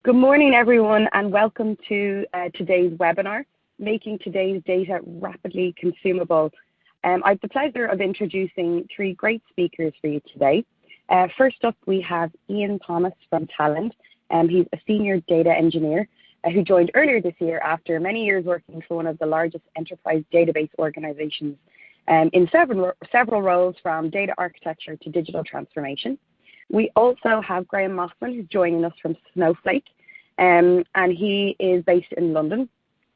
Good morning, everyone, and welcome to today's webinar, Making Today's Data Rapidly Consumable. I have the pleasure of introducing three great speakers for you today. First up, we have Ian Thomas from Talend. He's a senior data engineer who joined earlier this year after many years working for one of the largest enterprise database organizations in several roles from data architecture to digital transformation. We also have Graham Mossman, who's joining us from Snowflake, and he is based in London.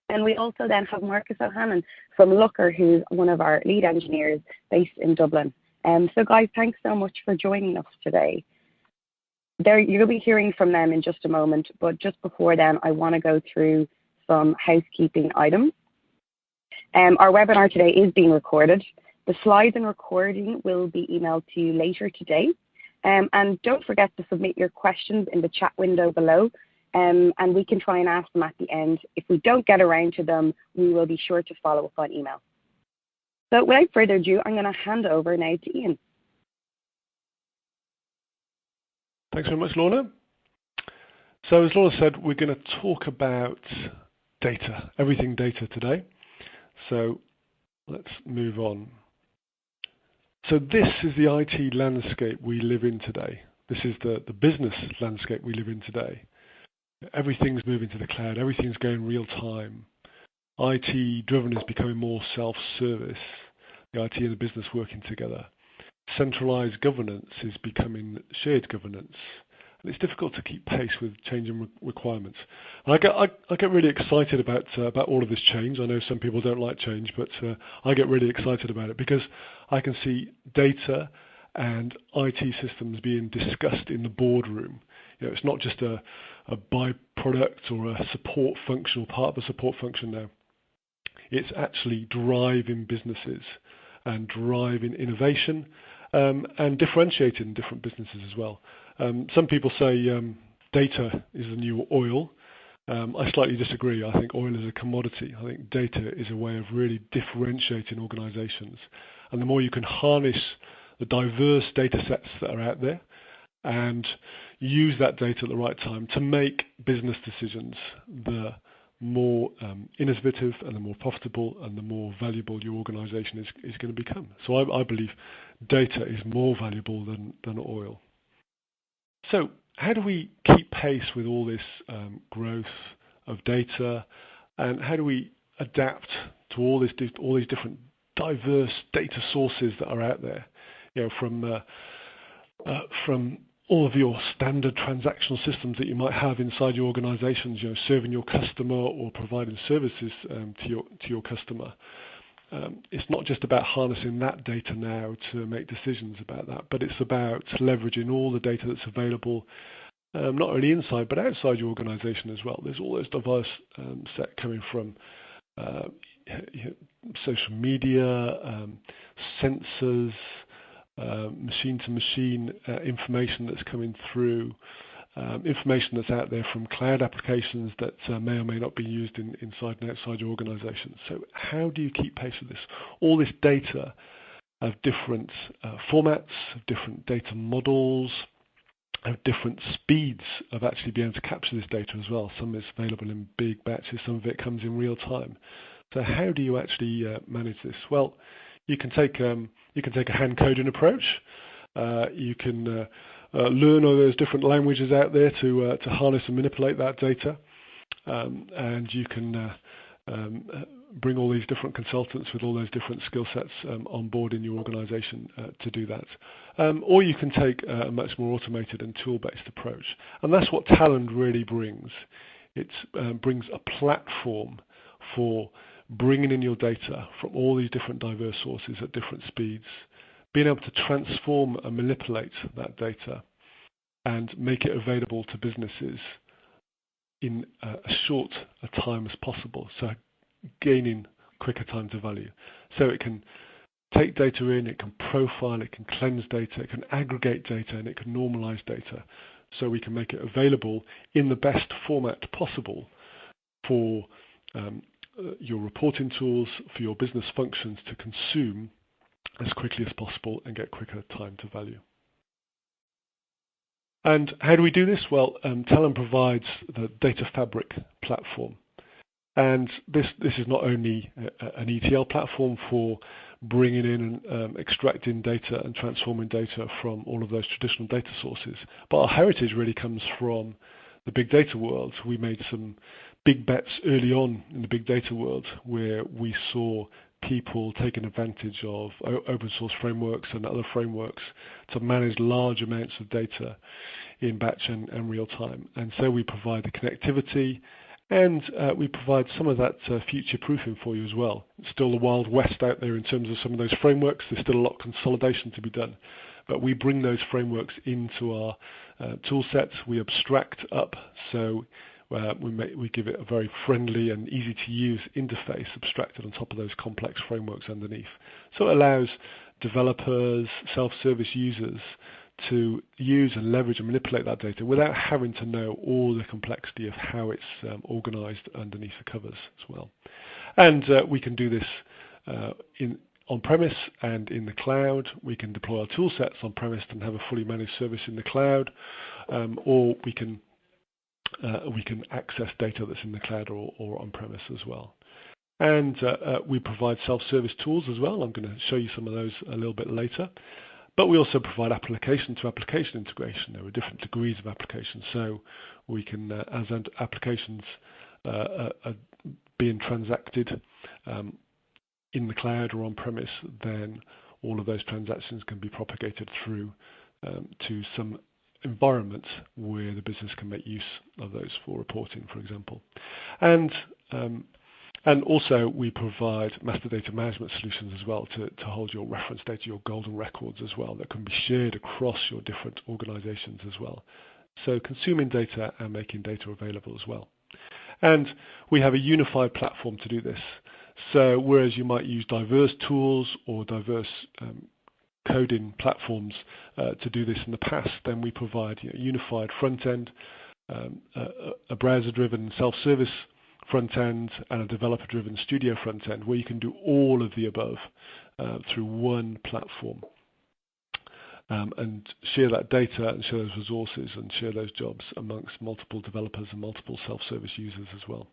And we also then have Marcus O'Hanlon from Looker, who's one of our lead engineers based in Dublin. So guys, thanks so much for joining us today. You'll be hearing from them in just a moment, but just before then, I want to go through some housekeeping items. Our webinar today is being recorded. The slides and recording will be emailed to you later today. And don't forget to submit your questions in the chat window below, and we can try and ask them at the end. If we don't get around to them, we will be sure to follow up on email. So without further ado, I'm going to hand over now to Ian. Thanks very much, Lorna. So as Lorna said, we're going to talk about data, everything data today. So let's move on. So this is the IT landscape we live in today. This is the business landscape we live in today. Everything's moving to the cloud. Everything's going real time. IT driven is becoming more self-service. The IT and the business working together. Centralized governance is becoming shared governance. And it's difficult to keep pace with changing requirements. And I get really excited about all of this change. I know some people don't like change, but I get really excited about it because I can see data and IT systems being discussed in the boardroom. You know, it's not just a byproduct or a support function or part of a support function now. It's actually driving businesses and driving innovation and differentiating different businesses as well. Some people say data is the new oil. I slightly disagree. I think oil is a commodity. I think data is a way of really differentiating organizations. And the more you can harness the diverse data sets that are out there and use that data at the right time to make business decisions, the more innovative and the more profitable and the more valuable your organization is going to become. So I believe data is more valuable than oil. So how do we keep pace with all this growth of data, and how do we adapt to all these different diverse data sources that are out there? You know, from all of your standard transactional systems that you might have inside your organizations, you know, serving your customer or providing services to your customer. It's not just about harnessing that data now to make decisions about that, but it's about leveraging all the data that's available, not only inside but outside your organization as well. There's all those diverse set coming from social media, sensors, machine-to-machine information that's coming through, information that's out there from cloud applications that may or may not be used inside and outside your organization. So how do you keep pace with this? All this data of different formats, of different data models, of different speeds of actually being able to capture this data as well. Some is available in big batches, some of it comes in real time. So how do you actually manage this? Well, you can take a hand coding approach. You can learn all those different languages out there to harness and manipulate that data, and you can bring all these different consultants with all those different skill sets on board in your organization to do that. Or you can take a much more automated and tool-based approach. And that's what Talend really brings. It brings a platform for bringing in your data from all these different diverse sources at different speeds, being able to transform and manipulate that data and make it available to businesses in as short a time as possible, so gaining quicker time to value. So it can take data in, it can profile, it can cleanse data, it can aggregate data, and it can normalize data. So we can make it available in the best format possible for your reporting tools, for your business functions to consume as quickly as possible and get quicker time to value. And how do we do this? Well, Talend provides the data fabric platform. And this is not only an ETL platform for bringing in and extracting data and transforming data from all of those traditional data sources, but our heritage really comes from the big data world. We made some big bets early on in the big data world where we saw people taking advantage of open source frameworks and other frameworks to manage large amounts of data in batch and real time. And so we provide the connectivity, and we provide some of that future proofing for you as well. It's still the Wild West out there in terms of some of those frameworks. There's still a lot of consolidation to be done. But we bring those frameworks into our tool sets. We abstract up, so we give it a very friendly and easy to use interface abstracted on top of those complex frameworks underneath. So it allows developers, self-service users to use and leverage and manipulate that data without having to know all the complexity of how it's organized underneath the covers as well. And we can do this on-premise and in the cloud. We can deploy our tool sets on-premise and have a fully managed service in the cloud, or we can access data that's in the cloud or on-premise as well. And we provide self-service tools as well. I'm going to show you some of those a little bit later. But we also provide application-to-application integration. There are different degrees of application. So we can, as applications are being transacted in the cloud or on-premise, then all of those transactions can be propagated through to some environment where the business can make use of those for reporting, for example. And also we provide master data management solutions as well to hold your reference data, your golden records as well, that can be shared across your different organizations as well. So consuming data and making data available as well. And we have a unified platform to do this. So whereas you might use diverse tools or diverse coding platforms to do this in the past, then we provide a unified front end, a browser-driven self-service front end, and a developer-driven studio front end, where you can do all of the above through one platform and share that data and share those resources and share those jobs amongst multiple developers and multiple self-service users as well.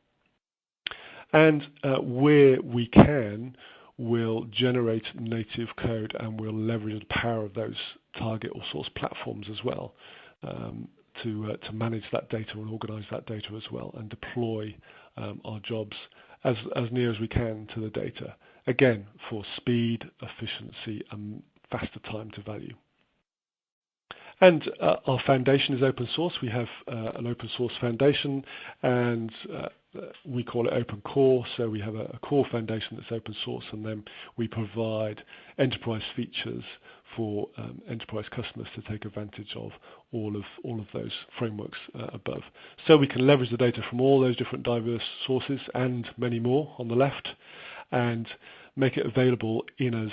And where we can, we'll generate native code and we'll leverage the power of those target or source platforms as well to manage that data and organize that data as well and deploy our jobs as near as we can to the data. Again, for speed, efficiency, and faster time to value. And our foundation is open source. We have an open source foundation, and we call it open core. So we have a core foundation that's open source, and then we provide enterprise features for enterprise customers to take advantage of all of those frameworks above. So we can leverage the data from all those different diverse sources and many more on the left, and make it available in as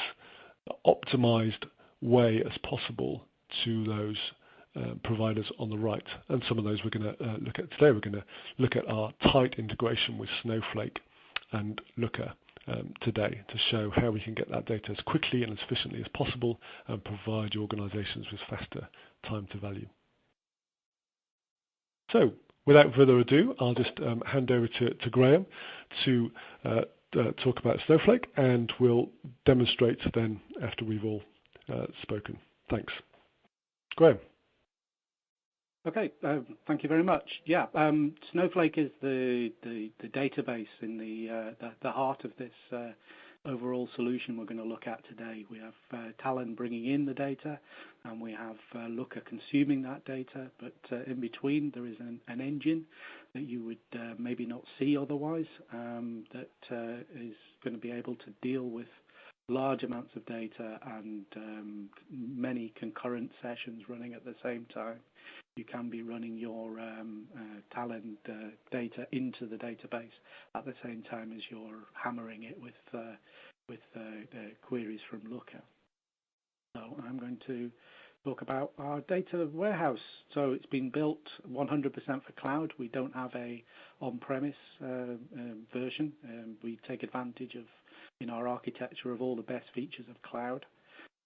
optimized way as possible to those providers on the right. And some of those we're going to look at today. We're going to look at our tight integration with Snowflake and Looker today to show how we can get that data as quickly and as efficiently as possible and provide your organizations with faster time to value. So without further ado, I'll just hand over to Graham to talk about Snowflake, and we'll demonstrate then after we've all spoken. Thanks. Graham. Okay, thank you very much. Yeah, Snowflake is the database in the heart of this overall solution we're going to look at today. We have Talend bringing in the data, and we have Looker consuming that data, but in between there is an engine that you would maybe not see otherwise, that is going to be able to deal with large amounts of data and many concurrent sessions running at the same time. You can be running your Talend data into the database at the same time as you're hammering it with queries from Looker. So I'm going to talk about our data warehouse. So it's been built 100% for cloud. We don't have a on-premise version. We take advantage of, in our architecture, of all the best features of cloud.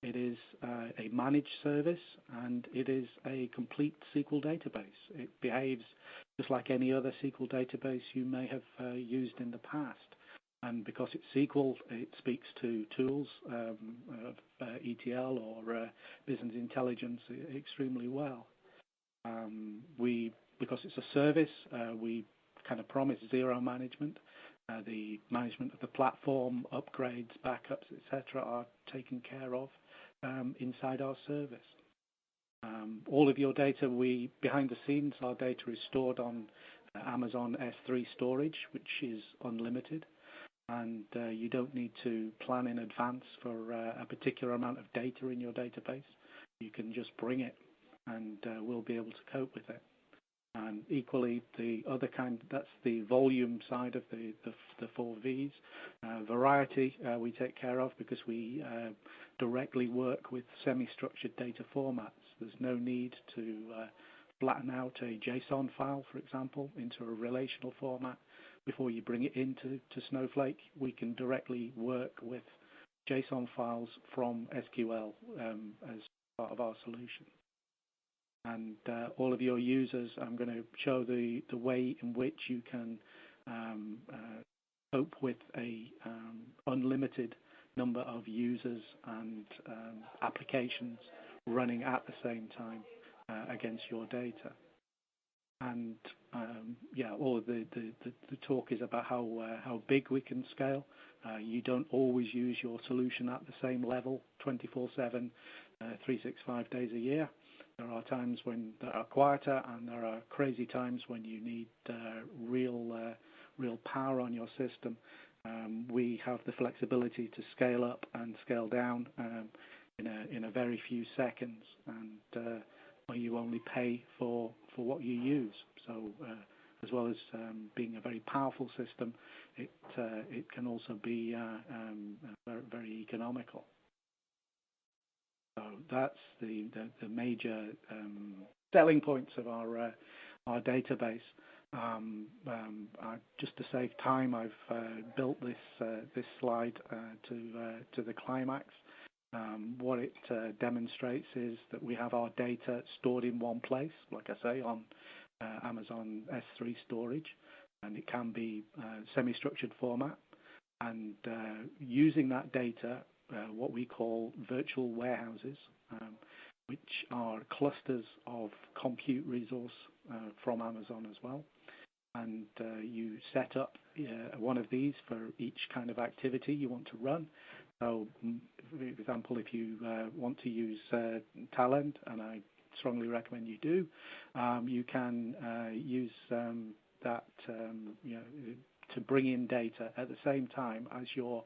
It is a managed service, and it is a complete SQL database. It behaves just like any other SQL database you may have used in the past. And because it's SQL, it speaks to tools of ETL or business intelligence extremely well. Because it's a service, we kind of promise zero management. The management of the platform, upgrades, backups, etc., are taken care of inside our service. All of your data, behind the scenes, our data is stored on Amazon S3 storage, which is unlimited, and you don't need to plan in advance for a particular amount of data in your database. You can just bring it, and we'll be able to cope with it. And equally, the other kind, that's the volume side of the 4 Vs. Variety we take care of because we directly work with semi-structured data formats. There's no need to flatten out a JSON file, for example, into a relational format before you bring it into Snowflake. We can directly work with JSON files from SQL as part of our solution. And all of your users, I'm going to show the way in which you can cope with a unlimited number of users and applications running at the same time against your data. And all of the talk is about how big we can scale. You don't always use your solution at the same level, 24/7, 365 days a year. There are times when they are quieter, and there are crazy times when you need real power on your system. We have the flexibility to scale up and scale down in a very few seconds, and where you only pay for what you use. So as well as being a very powerful system, it can also be very economical. So that's the major selling points of our database. Just to save time, I've built this slide to the climax. What it demonstrates is that we have our data stored in one place, like I say, on Amazon S3 storage, and it can be semi-structured format. And using that data, what we call virtual warehouses, which are clusters of compute resource from Amazon as well. And you set up one of these for each kind of activity you want to run. So, for example, if you want to use Talend, and I strongly recommend you do, you can use that to bring in data at the same time as you're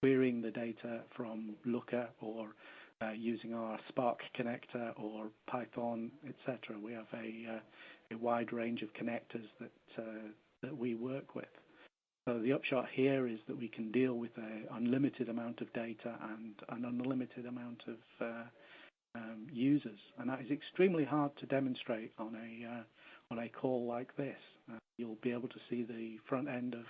querying the data from Looker or using our Spark connector or Python, etc. We have a wide range of connectors that we work with. So the upshot here is that we can deal with an unlimited amount of data and an unlimited amount of users, and that is extremely hard to demonstrate on a call like this. You'll be able to see the front end of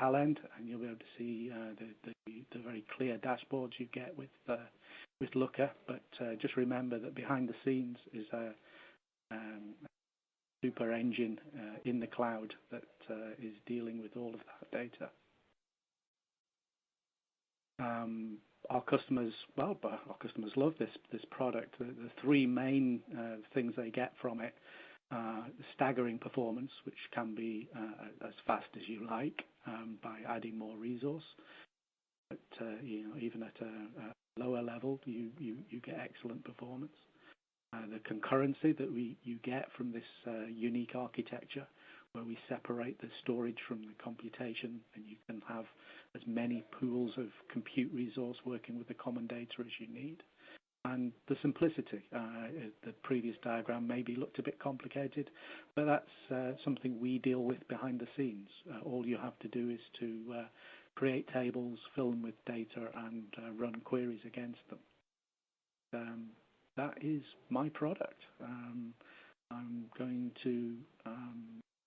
Talend, and you'll be able to see the very clear dashboards you get with Looker. But just remember that behind the scenes is a super engine in the cloud that is dealing with all of that data. Our customers love this product. The three main things they get from it: the staggering performance, which can be as fast as you like by adding more resource. But even at a lower level, you get excellent performance. The concurrency that you get from this unique architecture, where we separate the storage from the computation, and you can have as many pools of compute resource working with the common data as you need. And the simplicity. The previous diagram maybe looked a bit complicated, but that's something we deal with behind the scenes. All you have to do is to create tables, fill them with data, and run queries against them. That is my product. I'm going to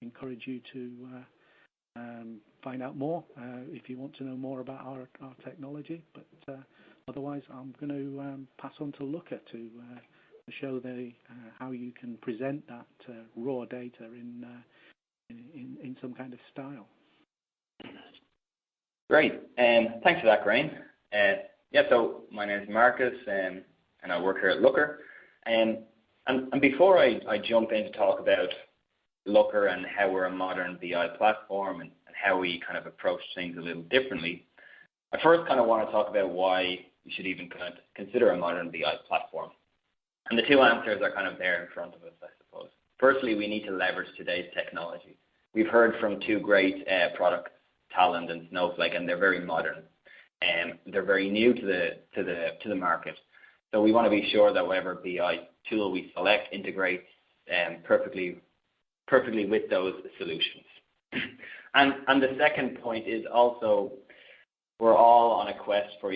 encourage you to find out more if you want to know more about our technology. But Otherwise, I'm going to pass on to Looker to show how you can present that raw data in some kind of style. Great, thanks for that, Graham. So my name is Marcus, and I work here at Looker. And before I jump in to talk about Looker and how we're a modern BI platform and how we kind of approach things a little differently, I first kind of want to talk about why you should even kind of consider a modern BI platform. And the two answers are kind of there in front of us, I suppose. Firstly, we need to leverage today's technology. We've heard from two great products, Talend and Snowflake, and they're very modern. They're very new to the market. So we want to be sure that whatever BI tool we select integrates perfectly with those solutions. And the second point is also we're all on a quest for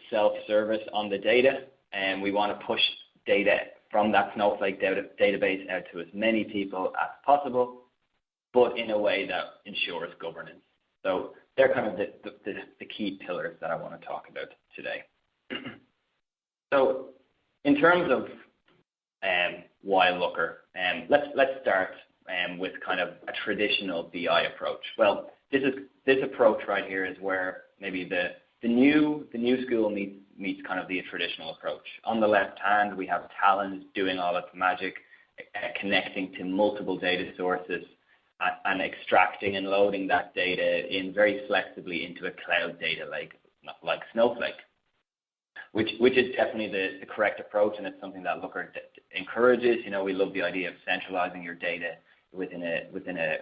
self-service on the data, and we want to push data from that Snowflake database out to as many people as possible, but in a way that ensures governance. So they're kind of the key pillars that I want to talk about today. So in terms of why Looker, let's start with kind of a traditional BI approach. Well, this approach right here is where maybe the new school meets kind of the traditional approach. On the left hand, we have Talend doing all its magic, connecting to multiple data sources and extracting and loading that data in very flexibly into a cloud data lake like Snowflake, which is definitely the correct approach, and it's something that Looker encourages. We love the idea of centralizing your data within a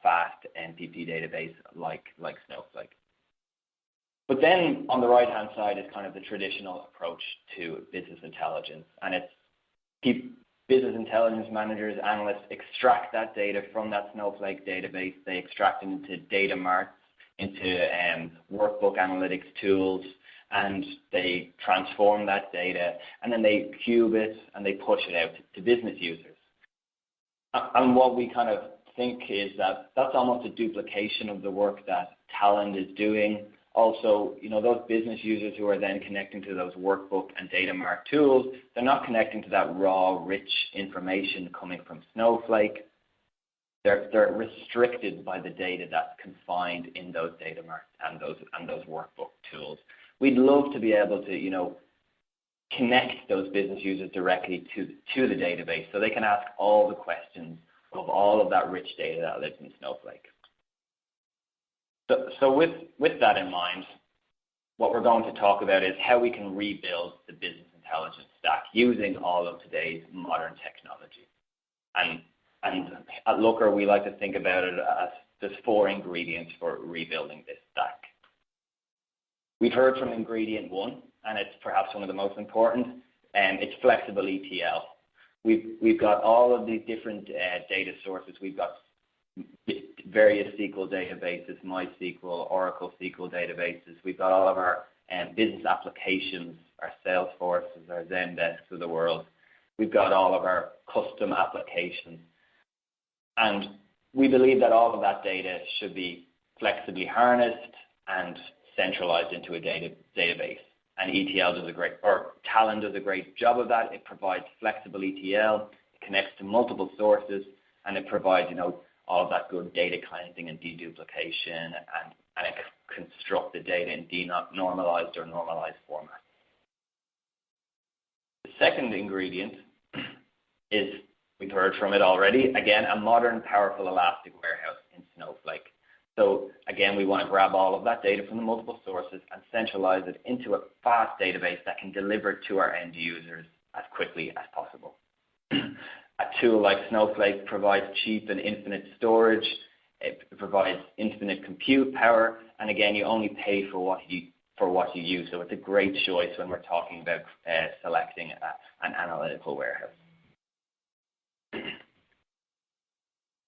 fast MPP database like Snowflake. But then on the right-hand side is kind of the traditional approach to business intelligence, and it's business intelligence managers, analysts extract that data from that Snowflake database. They extract it into data marts, into workbook analytics tools, and they transform that data, and then they cube it and they push it out to business users. And what we kind of think is that that's almost a duplication of the work that Talend is doing. Also, those business users who are then connecting to those workbook and data mart tools, they're not connecting to that raw, rich information coming from Snowflake. They're restricted by the data that's confined in those data marts and those workbook tools. We'd love to be able to, connect those business users directly to the database so they can ask all the questions of all of that rich data that lives in Snowflake. So with that in mind, what we're going to talk about is how we can rebuild the business intelligence stack using all of today's modern technology. And at Looker, we like to think about it as there's 4 ingredients for rebuilding this stack. We've heard from ingredient 1, and it's perhaps one of the most important, and it's flexible ETL. We've got all of these different data sources. We've got various SQL databases, MySQL, Oracle SQL databases. We've got all of our business applications, our Salesforces, our Zendesks of the world. We've got all of our custom applications. And we believe that all of that data should be flexibly harnessed and centralized into a database. And Talend does a great job of that. It provides flexible ETL, it connects to multiple sources, and it provides, all of that good data cleansing and deduplication, and it construct the data in denormalized or normalized format. The second ingredient is, we've heard from it already, again, a modern, powerful elastic warehouse in Snowflake. So again, we want to grab all of that data from the multiple sources and centralize it into a fast database that can deliver to our end users as quickly as possible. A tool like Snowflake provides cheap and infinite storage. It provides infinite compute power, and again, you only pay for what you use. So it's a great choice when we're talking about selecting an analytical warehouse.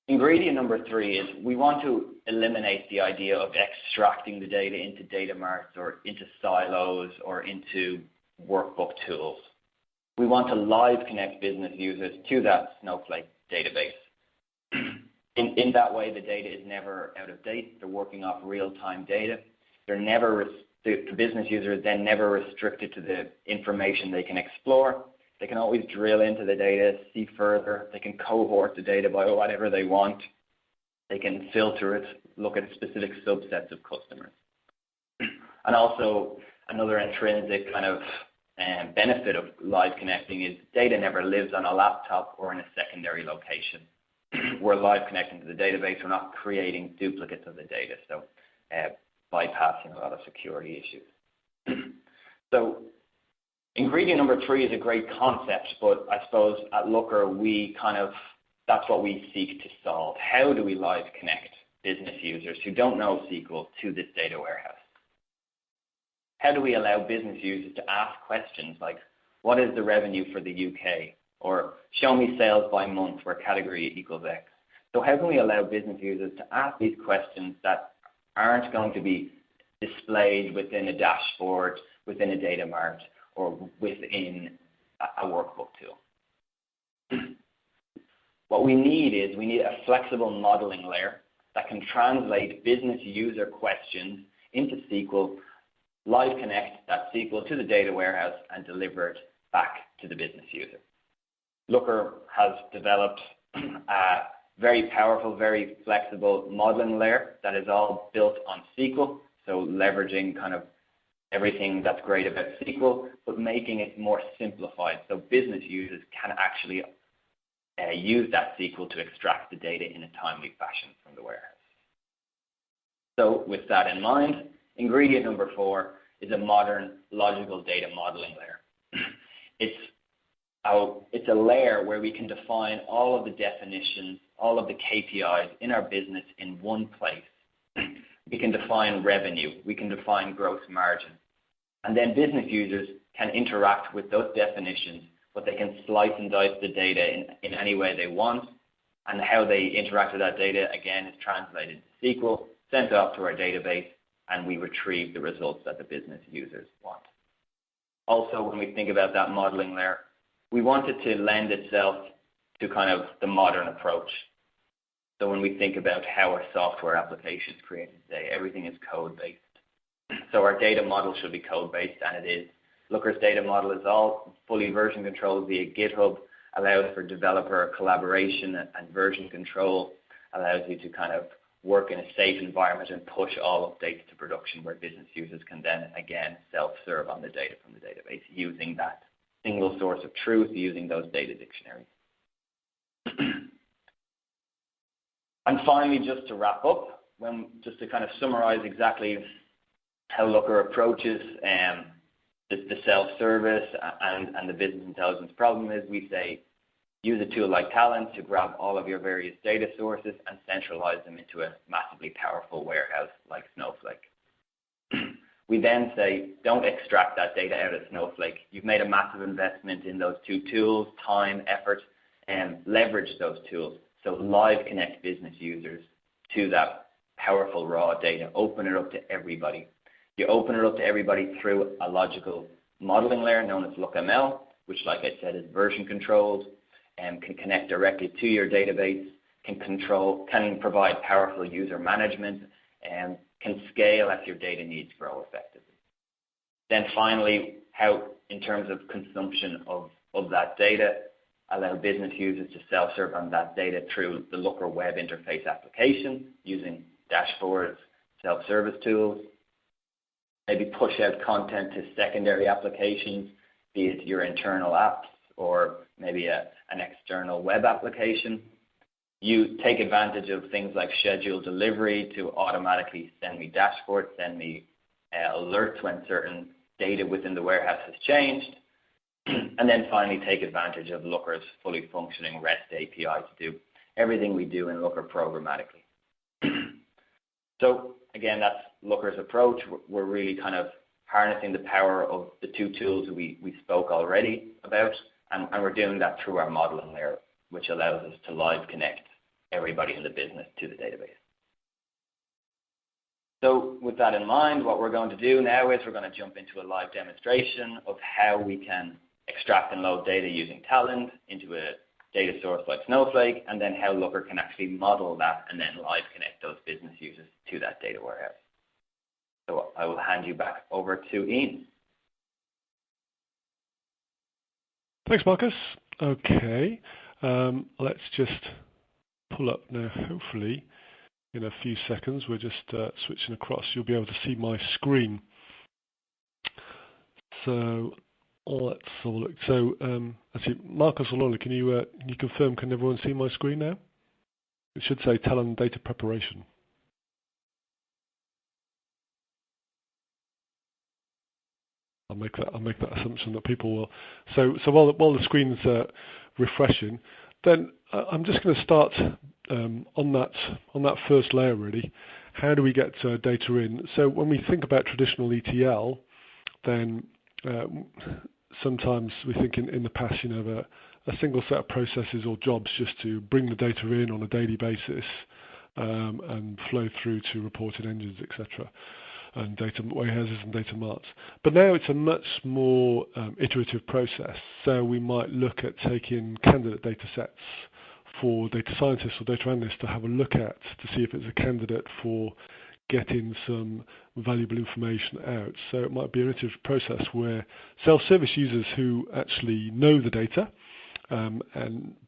Ingredient number 3 is we want to eliminate the idea of extracting the data into data marts or into silos or into workbook tools. We want to live connect business users to that Snowflake database. In that way, the data is never out of date. They're working off real-time data. They're never The business user is then never restricted to the information they can explore. They can always drill into the data, see further. They can cohort the data by whatever they want. They can filter it, look at specific subsets of customers. And also, another intrinsic kind of benefit of live connecting is data never lives on a laptop or in a secondary location. We're live connecting to the database. We're not creating duplicates of the data, so bypassing a lot of security issues. So ingredient number 3 is a great concept, but I suppose at Looker, that's what we seek to solve. How do we live connect business users who don't know SQL to this data warehouse? How do we allow business users to ask questions like, what is the revenue for the UK? Or show me sales by month where category equals X. So how can we allow business users to ask these questions that aren't going to be displayed within a dashboard, within a data mart, or within a workbook tool? What we need is a flexible modeling layer that can translate business user questions into SQL, live connect that SQL to the data warehouse, and deliver it back to the business user. Looker has developed a very powerful, very flexible modeling layer that is all built on SQL, so leveraging kind of everything that's great about SQL, but making it more simplified so business users can actually use that SQL to extract the data in a timely fashion from the warehouse. So with that in mind, ingredient number 4 is a modern logical data modeling layer. It's a layer where we can define all of the definitions, all of the KPIs in our business in one place. We can define revenue, we can define gross margin, and then business users can interact with those definitions, but they can slice and dice the data in any way they want, and how they interact with that data, again, is translated to SQL, sent off to our database, and we retrieve the results that the business users want. Also, when we think about that modeling layer, we want it to lend itself to kind of the modern approach. So when we think about how our software application is created today, everything is code-based. So our data model should be code-based, and it is. Looker's data model is all fully version controlled via GitHub, allows for developer collaboration and version control, allows you to kind of work in a safe environment and push all updates to production where business users can then, again, self-serve on the data from the database using that single source of truth, using those data dictionaries. And finally, just to wrap up, just to kind of summarize exactly how Looker approaches the self-service and the business intelligence problem is, we say, use a tool like Talend to grab all of your various data sources and centralize them into a massively powerful warehouse like Snowflake. We then say, don't extract that data out of Snowflake. You've made a massive investment in those 2 tools, time, effort, and leverage those tools. So live connect business users to that powerful raw data. Open it up to everybody. You open it up to everybody through a logical modeling layer known as LookML, which, like I said, is version controlled and can connect directly to your database, can provide powerful user management, and can scale as your data needs grow effectively. Then finally, how, in terms of consumption of that data, allow business users to self-serve on that data through the Looker web interface application using dashboards, self-service tools, maybe push out content to secondary applications, be it your internal apps or maybe an external web application. You take advantage of things like scheduled delivery to automatically send me dashboards, send me alerts when certain data within the warehouse has changed. And then finally, take advantage of Looker's fully functioning REST API to do everything we do in Looker programmatically. So again, that's Looker's approach. We're really kind of harnessing the power of the 2 tools we spoke already about, and we're doing that through our modeling layer, which allows us to live connect everybody in the business to the database. So with that in mind, what we're going to do now is we're going to jump into a live demonstration of how we can extract and load data using Talend into a data source like Snowflake, and then how Looker can actually model that and then live connect those business users to that data warehouse. So I will hand you back over to Ian. Thanks, Marcus. Okay, let's just pull up now. Hopefully, in a few seconds, we're just switching across. You'll be able to see my screen. So let's have a look. So, actually, Marcus or Lola, can you confirm? Can everyone see my screen now? It should say Talend data preparation. I'll make that assumption that people will. So while the screen's refreshing, then I'm just going to start on that first layer really. How do we get data in? So when we think about traditional ETL, then sometimes we think in the past, a single set of processes or jobs just to bring the data in on a daily basis and flow through to reporting engines, etc. and data warehouses and data marts. But now it's a much more iterative process. So we might look at taking candidate data sets for data scientists or data analysts to have a look at to see if it's a candidate for getting some valuable information out. So it might be an iterative process where self-service users who actually know the data,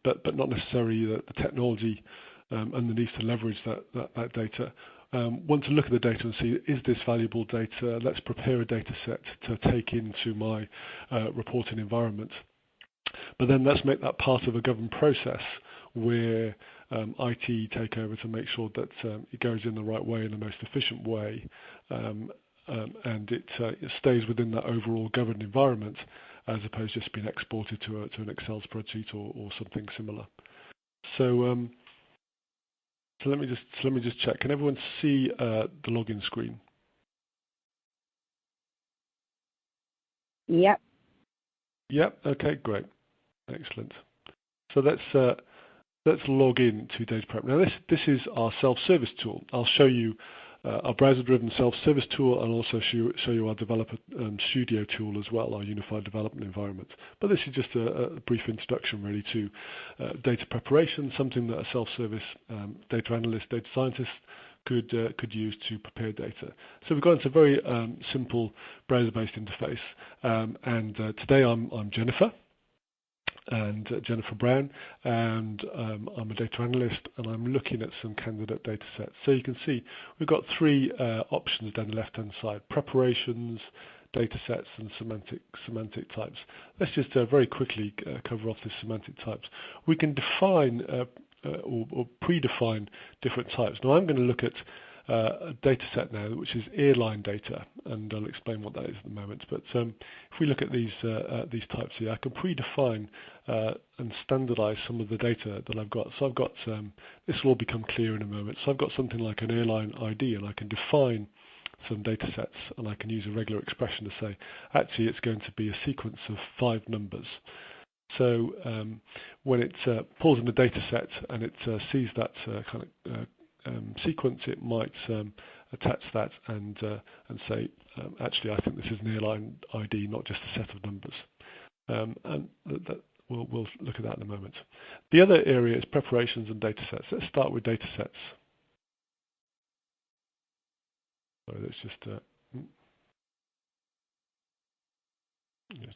but not necessarily the technology underneath to leverage that data, want to look at the data and see, is this valuable data? Let's prepare a data set to take into my reporting environment. But then let's make that part of a governed process where IT take over to make sure that it goes in the right way, in the most efficient way, and it stays within that overall governed environment, as opposed to just being exported to an Excel spreadsheet or something similar. So let me just check. Can everyone see the login screen? Yep. Yep. Okay. Great. Excellent. So let's log in to Data Prep. Now this is our self-service tool. I'll show you our browser-driven self-service tool, and also show you our developer studio tool as well, our unified development environment. But this is just a brief introduction really to data preparation, something that a self-service data analyst, data scientist could use to prepare data. So we've got into a very simple browser-based interface, and today I'm Jennifer. And Jennifer Brown, and I'm a data analyst, and I'm looking at some candidate data sets. So you can see we've got three options down the left-hand side: preparations, data sets, and semantic types. Let's just very quickly cover off the semantic types. We can define or predefine different types. Now I'm going to look at a data set now, which is airline data, and I'll explain what that is in a moment. But if we look at these types here, I can predefine and standardize some of the data that I've got. So I've got, this will all become clear in a moment. So I've got something like an airline ID, and I can define some data sets, and I can use a regular expression to say, actually it's going to be a sequence of 5 numbers. So when it pulls in the data set and it sees that kind of sequence, it might attach that and say, actually, I think this is an airline ID, not just a set of numbers. And we'll look at that in a moment. The other area is preparations and data sets. Let's start with data sets. So let's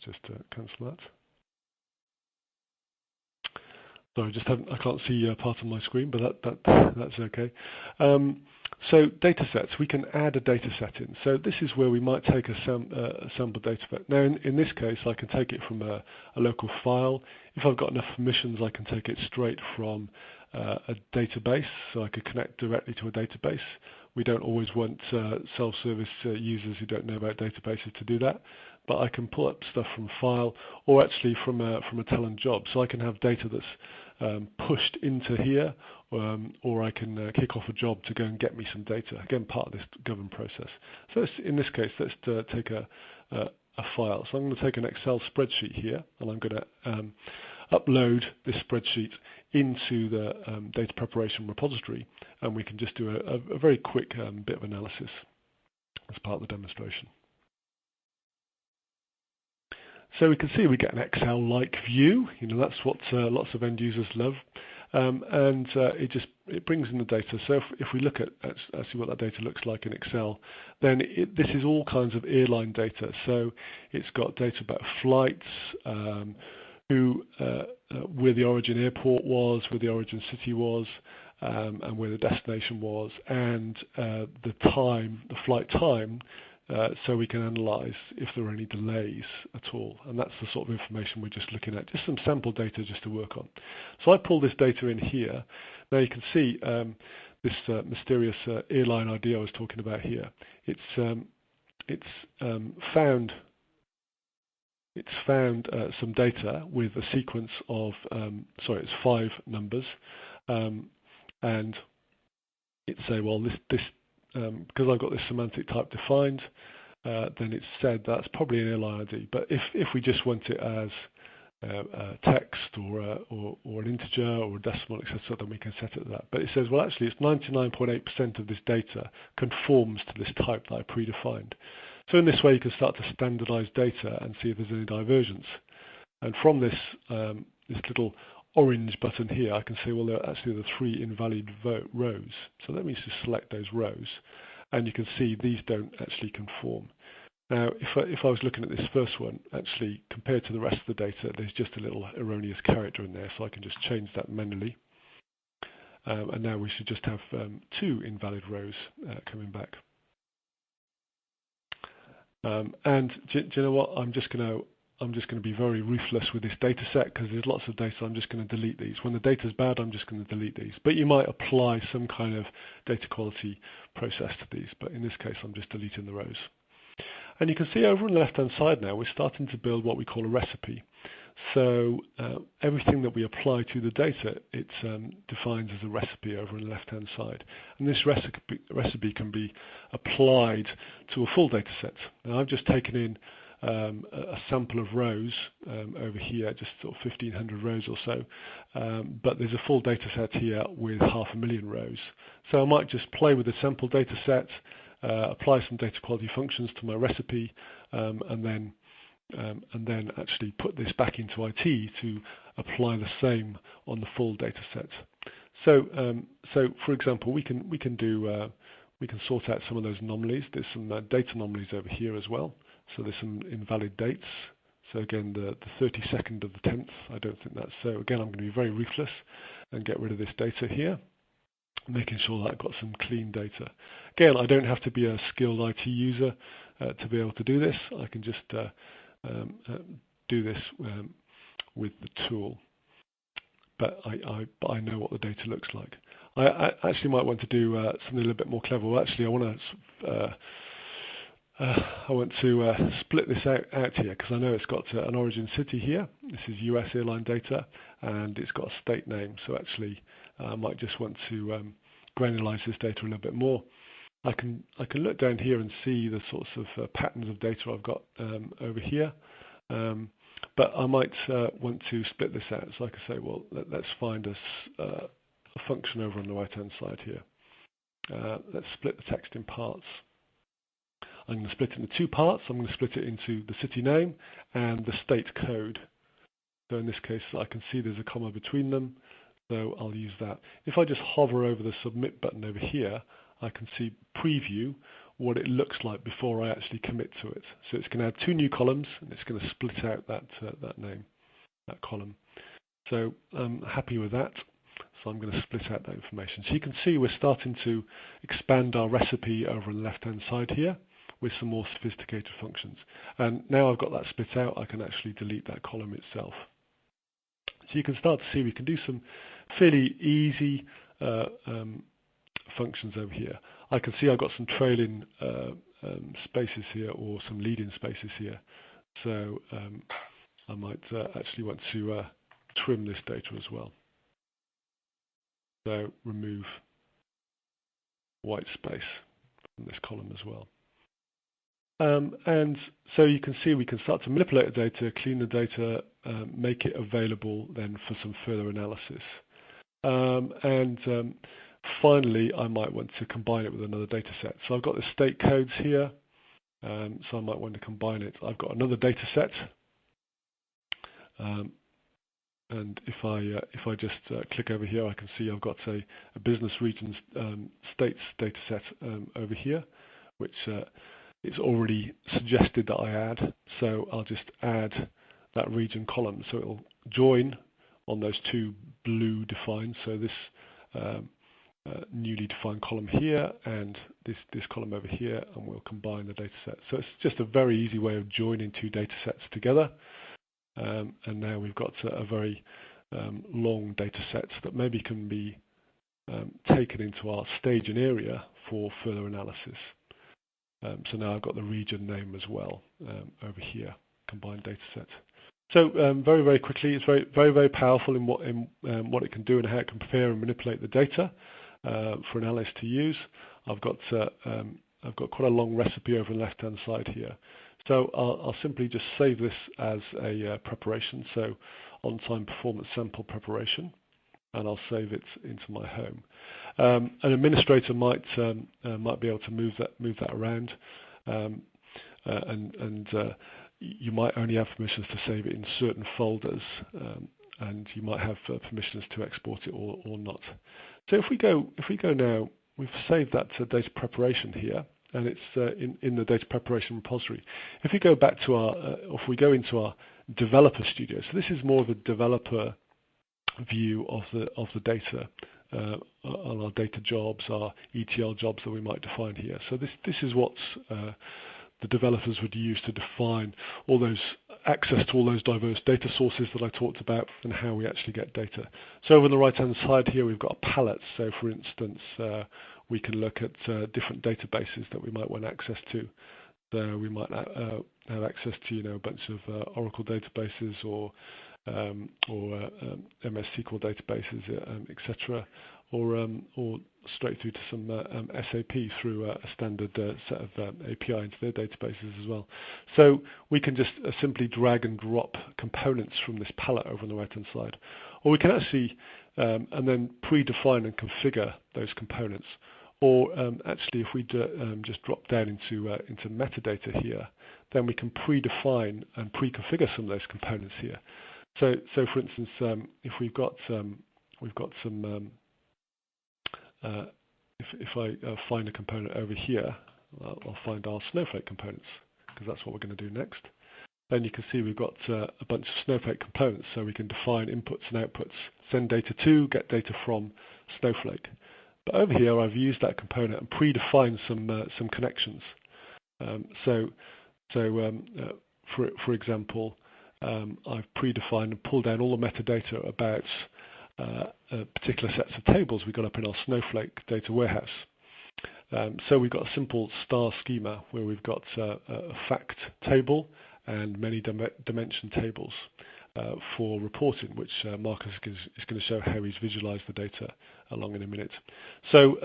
just cancel that. Sorry, I can't see part of my screen, but that's okay. So data sets, we can add a data set in. So this is where we might take a sample data set. Now in this case, I can take it from a local file. If I've got enough permissions, I can take it straight from a database, so I could connect directly to a database. We don't always want self-service users who don't know about databases to do that, but I can pull up stuff from file, or actually from a Talend job. So I can have data that's pushed into here, or I can kick off a job to go and get me some data. Again, part of this governed process. So in this case, let's take a file. So I'm going to take an Excel spreadsheet here, and I'm going to upload this spreadsheet into the data preparation repository, and we can just do a very quick bit of analysis as part of the demonstration. So we can see we get an Excel-like view. That's what lots of end users love. and it brings in the data. So if we look at actually what that data looks like in Excel, then this is all kinds of airline data. So it's got data about flights, where the origin airport was, where the origin city was, and where the destination was, and the flight time, so we can analyze if there are any delays at all. And that's the sort of information we're just looking at, just some sample data just to work on. So I pull this data in here. Now you can see this mysterious airline ID I was talking about here. It's found some data with a sequence of, it's 5 numbers, and it say, well, this because I've got this semantic type defined, then it's said that's probably an airline ID. But if we just want it as text or an integer or a decimal, etc., then we can set it to that. But it says, well, actually, it's 99.8% of this data conforms to this type that I predefined. So in this way, you can start to standardize data and see if there's any divergence. And from this little orange button here, I can say, well, there are actually the 3 invalid rows. So let me just select those rows, and you can see these don't actually conform. Now, if I was looking at this first one, actually, compared to the rest of the data, there's just a little erroneous character in there, so I can just change that manually. And now we should just have 2 invalid rows coming back. And do you know what? I'm just going to be very ruthless with this data set, because there's lots of data. I'm just going to delete these. When the data's bad, I'm just going to delete these. But you might apply some kind of data quality process to these. But in this case, I'm just deleting the rows. And you can see over on the left-hand side now, we're starting to build what we call a recipe. So everything that we apply to the data, it defines as a recipe over on the left-hand side. And this recipe can be applied to a full data set. Now, I've just taken in a sample of rows over here, just sort of 1,500 rows or so. But there's a full data set here with 500,000 rows. So I might just play with the sample data set, apply some data quality functions to my recipe, and then actually put this back into IT to apply the same on the full data set. So for example, we can sort out some of those anomalies. There's some data anomalies over here as well. So there's some invalid dates. So again, the 32nd of the 10th, I don't think that's so. Again, I'm going to be very ruthless and get rid of this data here, making sure that I've got some clean data. Again, I don't have to be a skilled IT user to be able to do this. I can just do this with the tool. But I know what the data looks like. I actually might want to do something a little bit more clever. Well, actually, I want to split this out here, because I know it's got an origin city here. This is US airline data, and it's got a state name. So actually, I might just want to granularize this data a little bit more. I can look down here and see the sorts of patterns of data I've got over here. But I might want to split this out. So I can say, well, let's find a function over on the right-hand side here. Let's split the text in parts. I'm going to split it into 2 parts. I'm going to split it into the city name and the state code. So in this case, I can see there's a comma between them, so I'll use that. If I just hover over the submit button over here, I can see preview what it looks like before I actually commit to it. So it's going to add 2 new columns, and it's going to split out that name, that column. So I'm happy with that. So I'm going to split out that information. So you can see we're starting to expand our recipe over on the left-hand side here with some more sophisticated functions. And now I've got that split out, I can actually delete that column itself. So you can start to see we can do some fairly easy functions over here. I can see I've got some trailing spaces here, or some leading spaces here. So I might actually want to trim this data as well. So remove white space from this column as well. And so you can see we can start to manipulate the data, clean the data, make it available then for some further analysis. Finally, I might want to combine it with another data set. So I've got the state codes here, so I might want to combine it. I've got another data set, and if I just click over here, I can see I've got a business regions states data set over here, which it's already suggested that I add. So I'll just add that region column. So it'll join on those two blue defined. So this newly defined column here and this column over here, and we'll combine the data set. So it's just a very easy way of joining two data sets together. And now we've got a very long data set that maybe can be taken into our staging area for further analysis. So now I've got the region name as well over here, combined data set. So very, very quickly, it's very, very, very powerful in what it can do and how it can prepare and manipulate the data for an analyst to use. I've got quite a long recipe over the left-hand side here. So I'll simply just save this as a preparation. So on-time performance sample preparation, and I'll save it into my home. An administrator might be able to move that around, and you might only have permissions to save it in certain folders, and you might have permissions to export it or not. So if we go now, we've saved that data preparation here, and it's in the data preparation repository. If we go back to if we go into our developer studio, so this is more of a developer view of the data on our data jobs, our ETL jobs that we might define here. So this is what the developers would use to define all those access to all those diverse data sources that I talked about and how we actually get data. So over on the right hand side here we've got a palette. So for instance, we can look at different databases that we might want access to. So we might have access to a bunch of Oracle databases or MS SQL databases, etc., or straight through to some SAP through a standard set of API into their databases as well. So we can just simply drag and drop components from this palette over on the right hand side, or we can actually and then predefine and configure those components. Or actually, if we just drop down into metadata here, then we can predefine and pre-configure some of those components here. So for instance, if we've got some if I find a component over here, I'll find our Snowflake components, because that's what we're going to do next. Then you can see we've got a bunch of Snowflake components, so we can define inputs and outputs, send data to, get data from Snowflake. But over here, I've used that component and predefined some connections. For example, I've predefined and pulled down all the metadata about particular sets of tables we got up in our Snowflake data warehouse. So we've got a simple star schema where we've got a fact table and many dimension tables for reporting, which Marcus is going to show how he's visualized the data along in a minute. So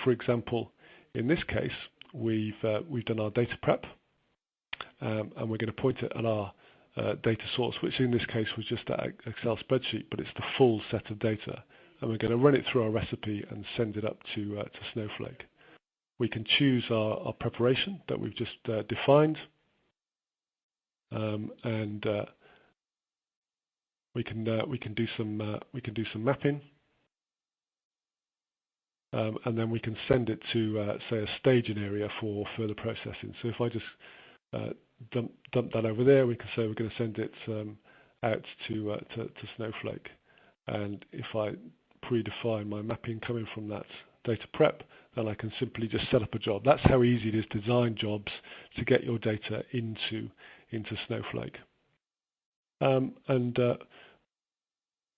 for example, in this case, we've done our data prep, and we're going to point it at our data source, which in this case was just that Excel spreadsheet, but it's the full set of data, and we're going to run it through our recipe and send it up to Snowflake. We can choose our preparation that we've just defined, and we can do some mapping, and then we can send it to say a staging area for further processing. So if I just dump that over there, we can say we're going to send it out to Snowflake, and if I predefine my mapping coming from that data prep, then I can simply just set up a job. That's how easy it is to design jobs to get your data into Snowflake. And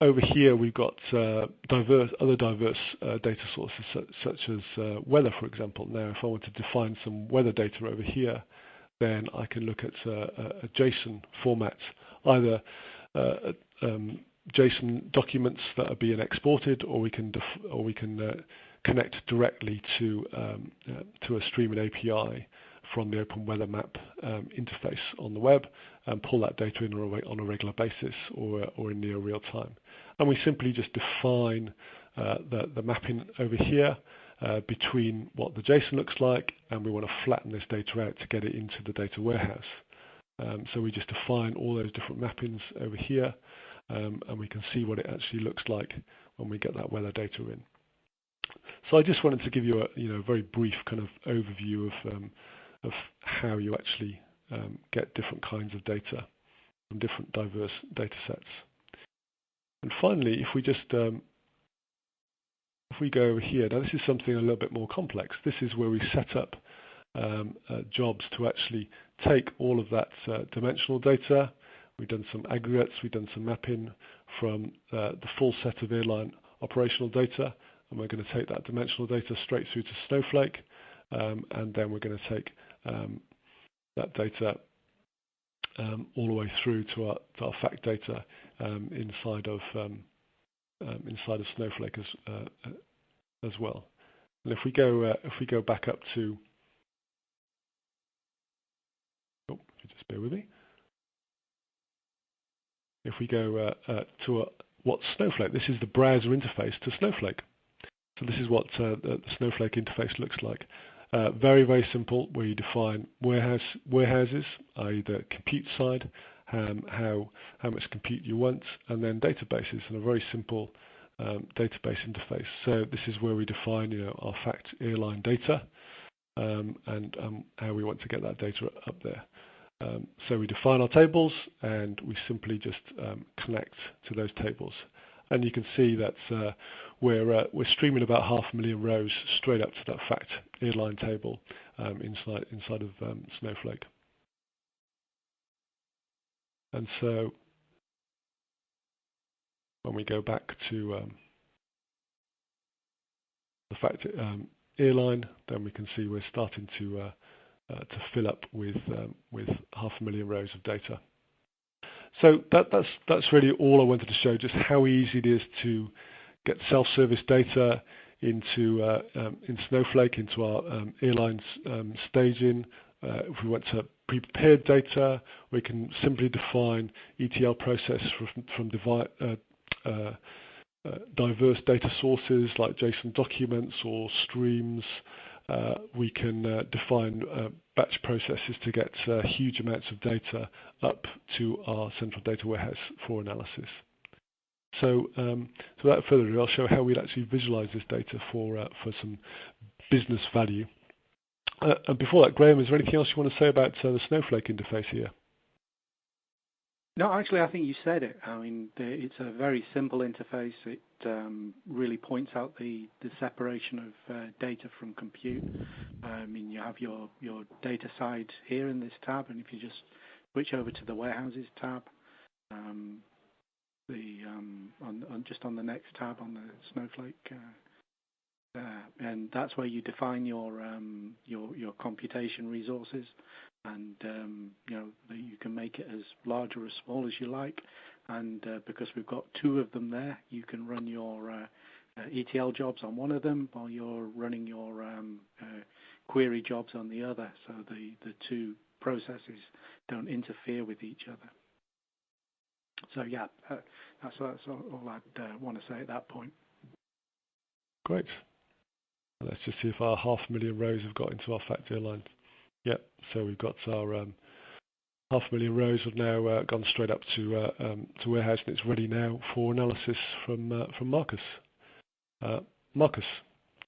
over here we've got other diverse data sources such as weather, for example. Now, if I want to define some weather data over here, then I can look at a JSON format, either JSON documents that are being exported, or we can connect directly to a streaming API from the Open Weather Map interface on the web and pull that data in on a regular basis or in near real time. And we simply just define the mapping over here between what the JSON looks like, and we want to flatten this data out to get it into the data warehouse. So we just define all those different mappings over here, and we can see what it actually looks like when we get that weather data in. So I just wanted to give you a very brief kind of overview of how you actually get different kinds of data from different diverse data sets. And finally, if we just if we go over here, now this is something a little bit more complex. This is where we set up jobs to actually take all of that dimensional data. We've done some aggregates, we've done some mapping from the full set of airline operational data, and we're going to take that dimensional data straight through to Snowflake, and then we're going to take that data all the way through to our fact data inside of Snowflake as well. And if we go back up to, just bear with me. If we go to what's Snowflake, this is the browser interface to Snowflake. So this is what the Snowflake interface looks like. Very, very simple, where you define warehouses, i.e. the compute side, how much compute you want, and then databases, and a very simple database interface. So this is where we define our fact airline data and how we want to get that data up there. So we define our tables, and we simply just connect to those tables. And you can see that we're streaming about 500,000 rows straight up to that fact airline table inside of Snowflake. And so when we go back to the fact airline, then we can see we're starting to fill up with 500,000 rows of data. So that's really all I wanted to show, just how easy it is to get self-service data into in Snowflake, into our airlines staging. If we want to pre-prepared data, we can simply define ETL process from diverse data sources like JSON documents or streams. We can define batch processes to get huge amounts of data up to our central data warehouse for analysis. So without further ado, I'll show how we'd actually visualize this data for some business value. And before that, Graham, is there anything else you want to say about the Snowflake interface here? No, actually, I think you said it. I mean, it's a very simple interface. It really points out the separation of data from compute. I mean, you have your data side here in this tab, and if you just switch over to the warehouses tab, just on the next tab on the Snowflake, and that's where you define your computation resources. And you can make it as large or as small as you like, and because we've got two of them there, you can run your ETL jobs on one of them while you're running your query jobs on the other, so the two processes don't interfere with each other. So yeah, that's all I'd want to say at that point. Great. Let's just see if our 500,000 rows have got into our fact airline. Yep, so we've got our 500,000 rows have now gone straight up to warehouse, and it's ready now for analysis from Marcus. Marcus,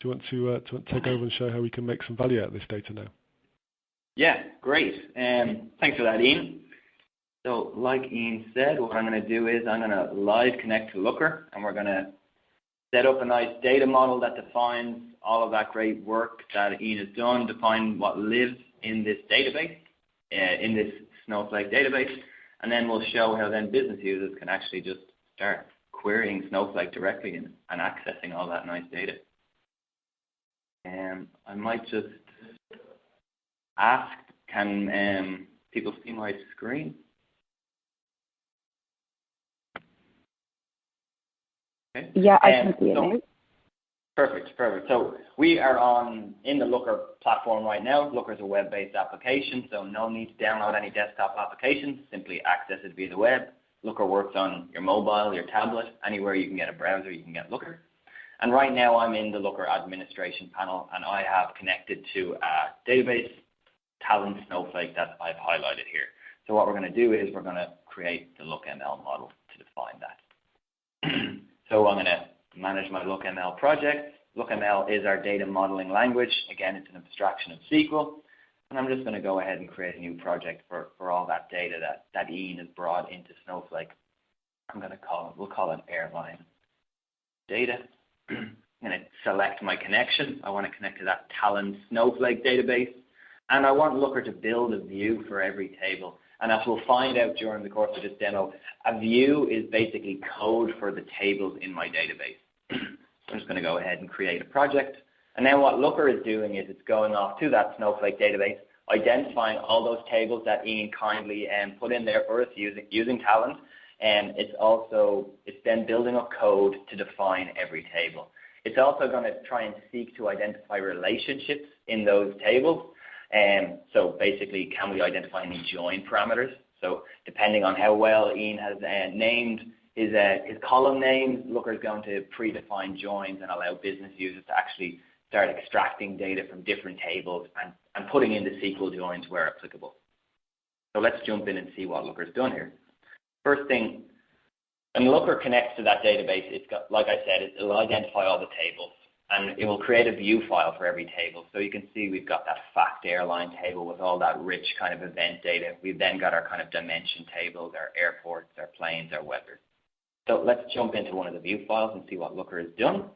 do you want to take over and show how we can make some value out of this data now? Yeah, great. Thanks for that, Ian. So like Ian said, what I'm going to do is I'm going to live connect to Looker, and we're going to set up a nice data model that defines all of that great work that Ian has done, define what lives in this database, in this Snowflake database, and then we'll show how then business users can actually just start querying Snowflake directly and accessing all that nice data. I might just ask, can people see my screen? Okay. Yeah, I can see it now. Perfect. So we are in the Looker platform right now. Looker is a web-based application, so no need to download any desktop applications. Simply access it via the web. Looker works on your mobile, your tablet, anywhere you can get a browser, you can get Looker. And right now I'm in the Looker administration panel, and I have connected to a database, Talend Snowflake, that I've highlighted here. So what we're going to do is we're going to create the LookML model to define that. So I'm going to manage my LookML project. LookML is our data modeling language. Again, it's an abstraction of SQL. And I'm just going to go ahead and create a new project for all that data that Ian has brought into Snowflake. We'll call it airline data. I'm going to select my connection. I want to connect to that Talend Snowflake database. And I want Looker to build a view for every table. And as we'll find out during the course of this demo, a view is basically code for the tables in my database. So I'm just going to go ahead and create a project. And then what Looker is doing is it's going off to that Snowflake database, identifying all those tables that Ian kindly put in there for us using Talend. And it's then building up code to define every table. It's also going to try and seek to identify relationships in those tables. So basically, can we identify any join parameters? So depending on how well Ian has named his column names, Looker is going to predefine joins and allow business users to actually start extracting data from different tables and putting in the SQL joins where applicable. So let's jump in and see what Looker's done here. First thing, when Looker connects to that database, it's got, like I said, it'll identify all the tables. And it will create a view file for every table. So you can see we've got that fact airline table with all that rich kind of event data. We've then got our kind of dimension tables, our airports, our planes, our weather. So let's jump into one of the view files and see what Looker has done.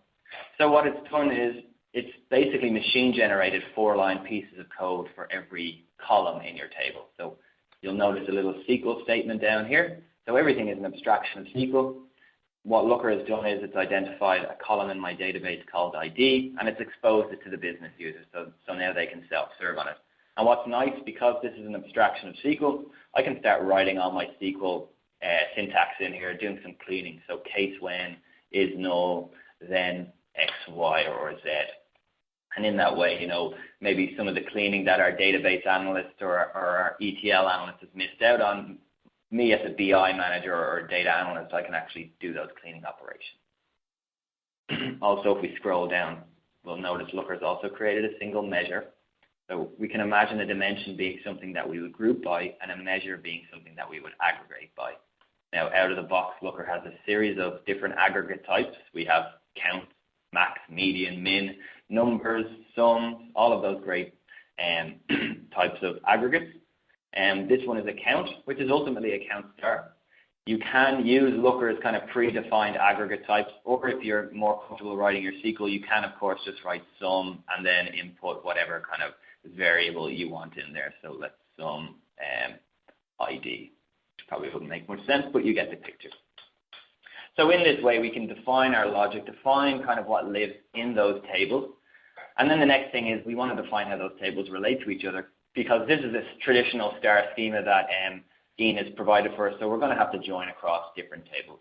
So what it's done is it's basically machine-generated 4-line pieces of code for every column in your table. So you'll notice a little SQL statement down here. So everything is an abstraction of SQL. What Looker has done is it's identified a column in my database called ID, and it's exposed it to the business users, so now they can self-serve on it. And what's nice, because this is an abstraction of SQL, I can start writing all my SQL syntax in here, doing some cleaning. So case when is null, then X, Y, or Z. And in that way, maybe some of the cleaning that our database analyst or our ETL analyst has missed out on, me as a BI manager or data analyst, I can actually do those cleaning operations. Also, if we scroll down, we'll notice Looker's also created a single measure. So we can imagine a dimension being something that we would group by and a measure being something that we would aggregate by. Now, out of the box, Looker has a series of different aggregate types. We have count, max, median, min, numbers, sums, all of those great types of aggregates. And this one is a count, which is ultimately a count star. You can use Looker's kind of predefined aggregate types, or if you're more comfortable writing your SQL, you can, of course, just write sum and then input whatever kind of variable you want in there. So let's sum ID, which probably wouldn't make much sense, but you get the picture. So in this way, we can define our logic, define kind of what lives in those tables. And then the next thing is we want to define how those tables relate to each other, because this is a traditional star schema that Ian has provided for us, so we're going to have to join across different tables.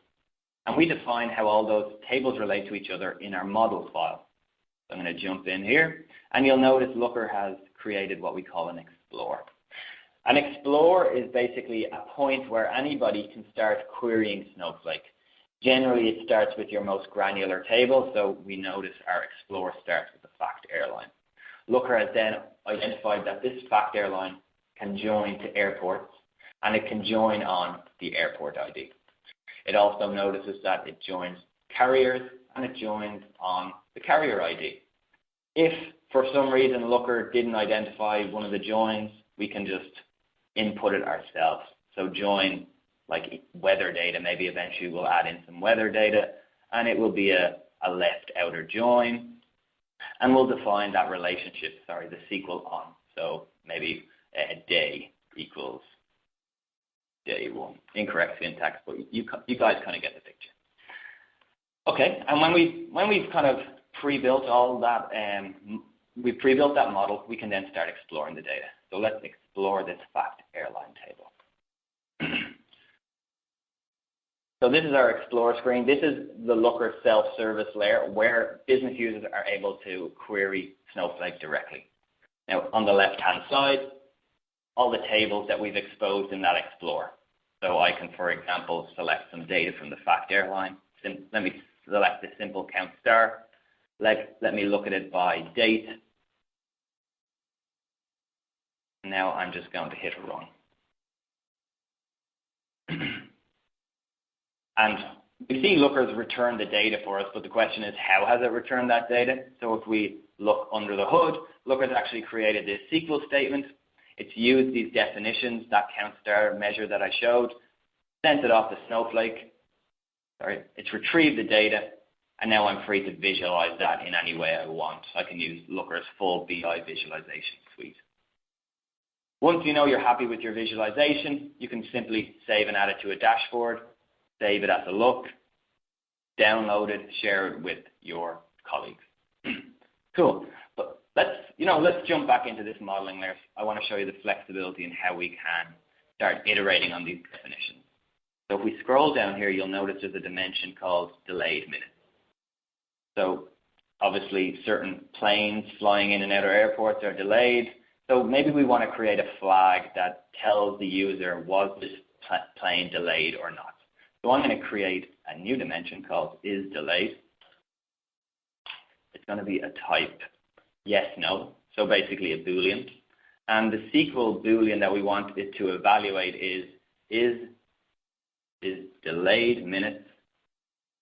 And we define how all those tables relate to each other in our model file. So I'm going to jump in here, and you'll notice Looker has created what we call an explore. An explore is basically a point where anybody can start querying Snowflake. Generally, it starts with your most granular table, so we notice our explore starts with the fact airline. Looker has then identified that this fact airline can join to airports, and it can join on the airport ID. It also notices that it joins carriers, and it joins on the carrier ID. If, for some reason, Looker didn't identify one of the joins, we can just input it ourselves. So join, like weather data, maybe eventually we'll add in some weather data, and it will be a left outer join. And we'll define that relationship, the SQL on. So maybe a day equals day one. Incorrect syntax, but you guys kind of get the picture. Okay, and when we've kind of pre-built all that, we've pre-built that model, we can then start exploring the data. So let's explore this fact airline table. So this is our Explorer screen. This is the Looker self-service layer where business users are able to query Snowflake directly. Now, on the left-hand side, all the tables that we've exposed in that Explorer. So I can, for example, select some data from the fact airline. Let me select the simple count star. Let me look at it by date. Now I'm just going to hit run. And we've seen Looker's return the data for us, but the question is, how has it returned that data? So if we look under the hood, Looker's actually created this SQL statement. It's used these definitions, that count star measure that I showed, sent it off to Snowflake. It's retrieved the data, and now I'm free to visualize that in any way I want. I can use Looker's full BI visualization suite. Once you know you're happy with your visualization, you can simply save and add it to a dashboard, save it as a look, download it, share it with your colleagues. Cool. But let's jump back into this modeling layer. I want to show you the flexibility and how we can start iterating on these definitions. So if we scroll down here, you'll notice there's a dimension called delayed minutes. So obviously certain planes flying in and out of airports are delayed. So maybe we want to create a flag that tells the user, was this plane delayed or not? So I'm going to create a new dimension called is delayed. It's going to be a type yes, no, so basically a Boolean. And the SQL Boolean that we want it to evaluate is delayed minutes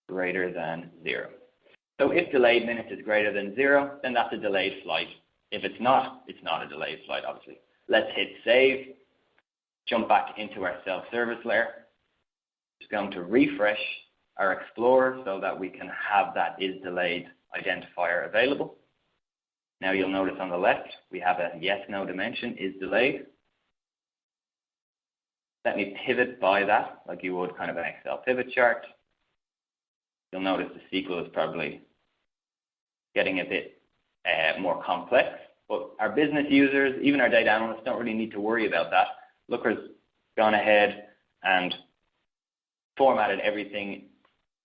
greater than 0. So if delayed minutes is greater than 0, then that's a delayed flight. If it's not a delayed flight, obviously. Let's hit save, jump back into our self-service layer. Just going to refresh our Explorer so that we can have that is delayed identifier available. Now you'll notice on the left, we have a yes-no dimension, is delayed. Let me pivot by that, like you would kind of an Excel pivot chart. You'll notice the SQL is probably getting a bit more complex, but our business users, even our data analysts, don't really need to worry about that. Looker's gone ahead and formatted everything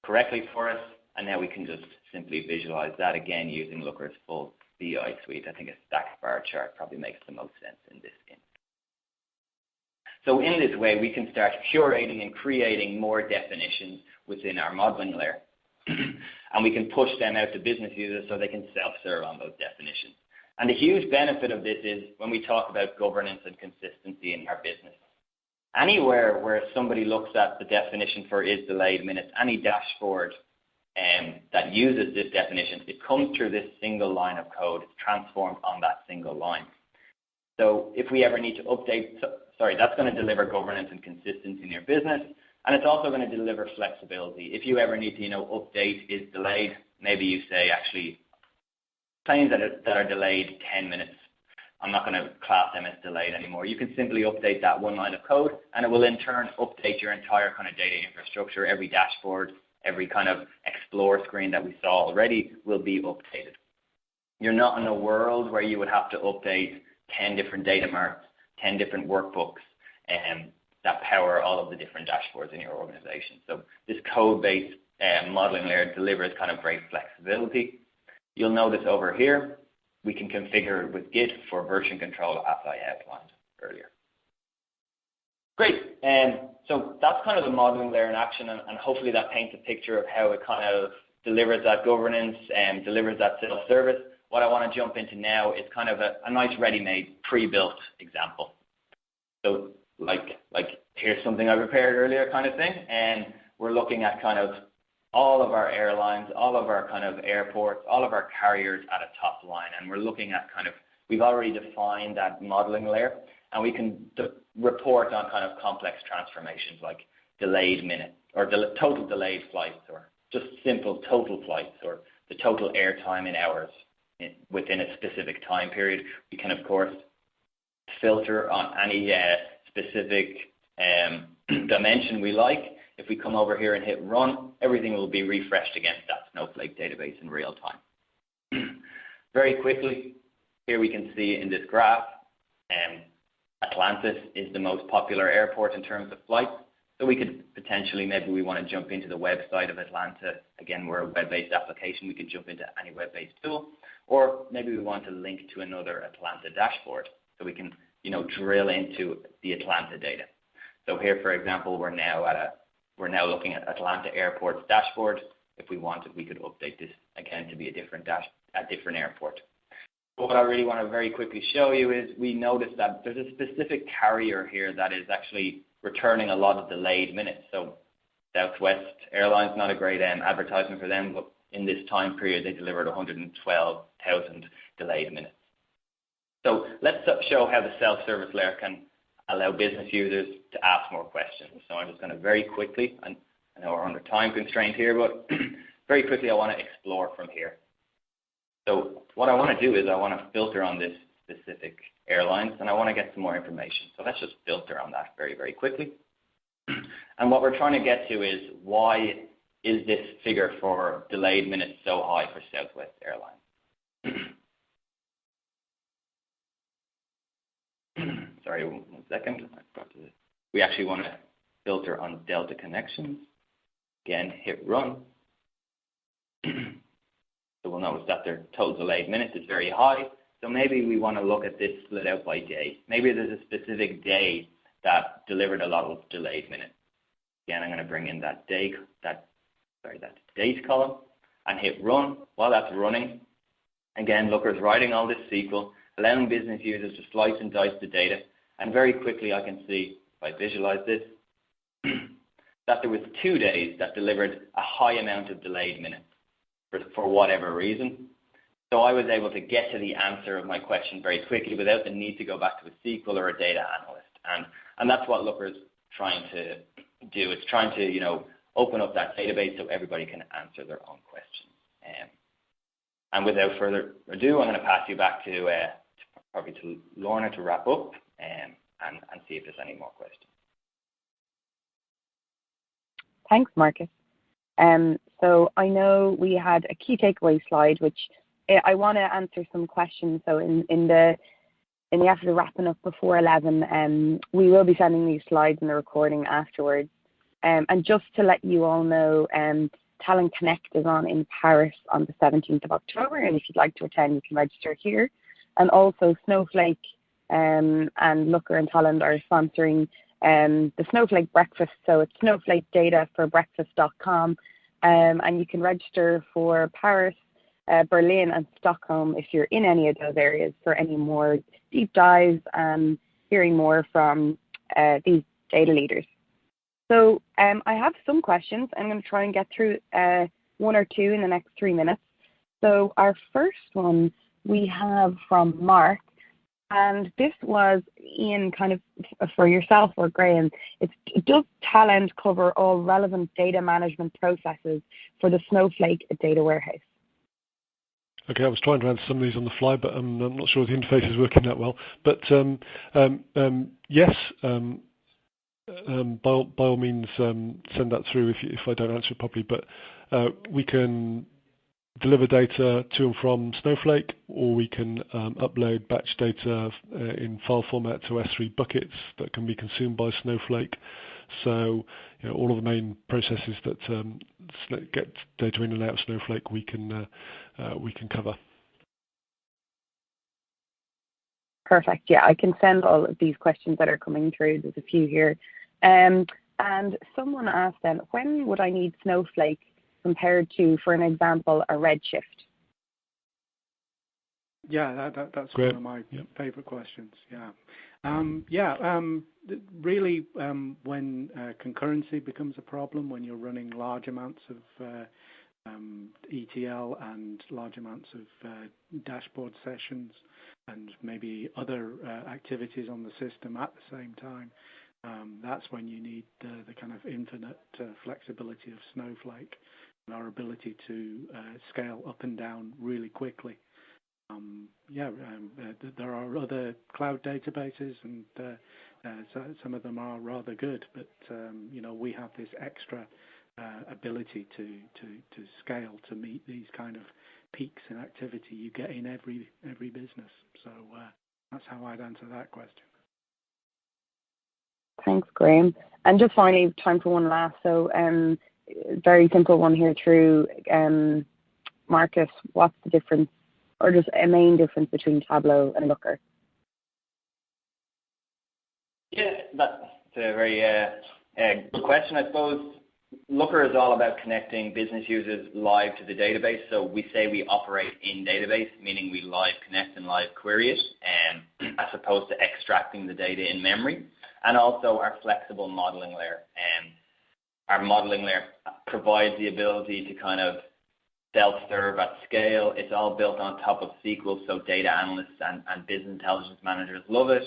correctly for us, and now we can just simply visualize that again using Looker's full BI suite. I think a stacked bar chart probably makes the most sense in this instance. So in this way, we can start curating and creating more definitions within our modeling layer. And we can push them out to business users so they can self-serve on those definitions. And the huge benefit of this is when we talk about governance and consistency in our business. Anywhere where somebody looks at the definition for is delayed minutes, any dashboard that uses this definition, it comes through this single line of code. It's transformed on that single line. So if we ever need to update, that's going to deliver governance and consistency in your business. And it's also going to deliver flexibility. If you ever need to, update is delayed, maybe you say, actually, planes that are delayed 10 minutes, I'm not going to class them as delayed anymore. You can simply update that one line of code, and it will in turn update your entire kind of data infrastructure. Every dashboard, every kind of explore screen that we saw already will be updated. You're not in a world where you would have to update 10 different data marts, 10 different workbooks, that power all of the different dashboards in your organization. So this code-based modeling layer delivers kind of great flexibility. You'll notice over here, we can configure it with Git for version control as I outlined earlier. Great. So that's kind of the modeling layer in action, and hopefully that paints a picture of how it kind of delivers that governance and delivers that self-service. What I want to jump into now is kind of a nice ready-made, pre-built example. So like here's something I prepared earlier kind of thing, and we're looking at kind of all of our airlines, all of our kind of airports, all of our carriers at a top line, and we're looking at kind of, we've already defined that modeling layer, and we can report on kind of complex transformations like delayed minutes, or total delayed flights, or just simple total flights, or the total airtime in hours within a specific time period. We can, of course, filter on any specific dimension we like. If we come over here and hit run, everything will be refreshed against that Snowflake database in real time. Very quickly, here we can see in this graph, Atlantis is the most popular airport in terms of flights. So we could potentially, maybe we want to jump into the website of Atlanta. Again, we're a web-based application. We could jump into any web-based tool. Or maybe we want to link to another Atlanta dashboard so we can, drill into the Atlanta data. So here, for example, we're now looking at Atlanta Airport's dashboard. If we wanted, we could update this again to be a different airport. But what I really want to very quickly show you is we notice that there's a specific carrier here that is actually returning a lot of delayed minutes. So Southwest Airlines, not a great advertisement for them, but in this time period they delivered 112,000 delayed minutes. So let's show how the self-service layer can allow business users to ask more questions. So I'm just going to very quickly, I know we're under time constraint here, but very quickly I want to explore from here. So what I want to do is I want to filter on this specific airlines, and I want to get some more information. So let's just filter on that very, very quickly. And what we're trying to get to is, why is this figure for delayed minutes so high for Southwest Airlines? Sorry, one second. We actually want to filter on Delta connections. Again, hit run. So we'll notice that their total delayed minutes is very high. So maybe we want to look at this split out by day. Maybe there's a specific day that delivered a lot of delayed minutes. Again, I'm going to bring in that date column and hit run. While that's running, again, Looker's writing all this SQL, allowing business users to slice and dice the data. And very quickly I can see, if I visualize this, that there was 2 days that delivered a high amount of delayed minutes for whatever reason. So I was able to get to the answer of my question very quickly without the need to go back to a SQL or a data analyst. And that's what Looker's trying to do. It's trying to, open up that database so everybody can answer their own questions. And without further ado, I'm going to pass you back to Lorna to wrap up and see if there's any more questions. Thanks, Marcus. So I know we had a key takeaway slide, which I want to answer some questions. So in the after wrapping up before 11, we will be sending these slides in the recording afterwards. And just to let you all know, Talend Connect is on in Paris on the 17th of October, and if you'd like to attend, you can register here. And also Snowflake and Looker and Talend are sponsoring the Snowflake Breakfast. So it's snowflakedataforbreakfast.com, and you can register for Paris, Berlin and Stockholm if you're in any of those areas for any more deep dives and hearing more from these data leaders. So I have some questions. I'm going to try and get through 1 or 2 in the next 3 minutes. So our first one we have from Mark, and this was Ian, kind of for yourself or Graham. Does Talend cover all relevant data management processes for the Snowflake data warehouse? Okay, I was trying to answer some of these on the fly, but I'm not sure the interface is working that well. But yes, by all means, send that through if I don't answer it properly. But we can deliver data to and from Snowflake, or we can upload batch data in file format to S3 buckets that can be consumed by Snowflake. So all of the main processes that get data in and out of Snowflake, we can cover. Perfect. Yeah, I can send all of these questions that are coming through. There's a few here. And someone asked then, when would I need Snowflake compared to, for an example, a Redshift? Yeah, that's Great. one of my favorite questions. Really, when concurrency becomes a problem, when you're running large amounts of ETL and large amounts of dashboard sessions and maybe other activities on the system at the same time, that's when you need the kind of infinite flexibility of Snowflake and our ability to scale up and down really quickly. There are other cloud databases, and some of them are rather good, but we have this extra ability to scale to meet these kind of peaks in activity you get in every business. So that's how I'd answer that question. Thanks, Graham. And just finally, time for one last. So very simple one here through Marcus. What's the difference, or just a main difference between Tableau and Looker? Yeah, that's a very good question. I suppose Looker is all about connecting business users live to the database. So we say we operate in database, meaning we live connect and live query it, as opposed to extracting the data in memory. And also our flexible modeling layer. our modeling layer provides the ability to kind of self-serve at scale. It's all built on top of SQL, so data analysts and business intelligence managers love it.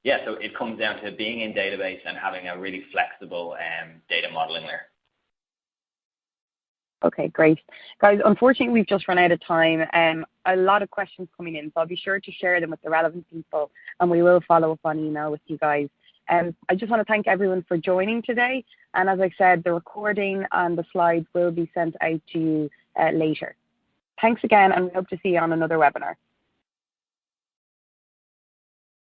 Yeah, so it comes down to being in database and having a really flexible data modeling layer. Okay, great. Guys, unfortunately, we've just run out of time. A lot of questions coming in, so I'll be sure to share them with the relevant people, and we will follow up on email with you guys. I just want to thank everyone for joining today. And as I said, the recording and the slides will be sent out to you later. Thanks again, and we hope to see you on another webinar.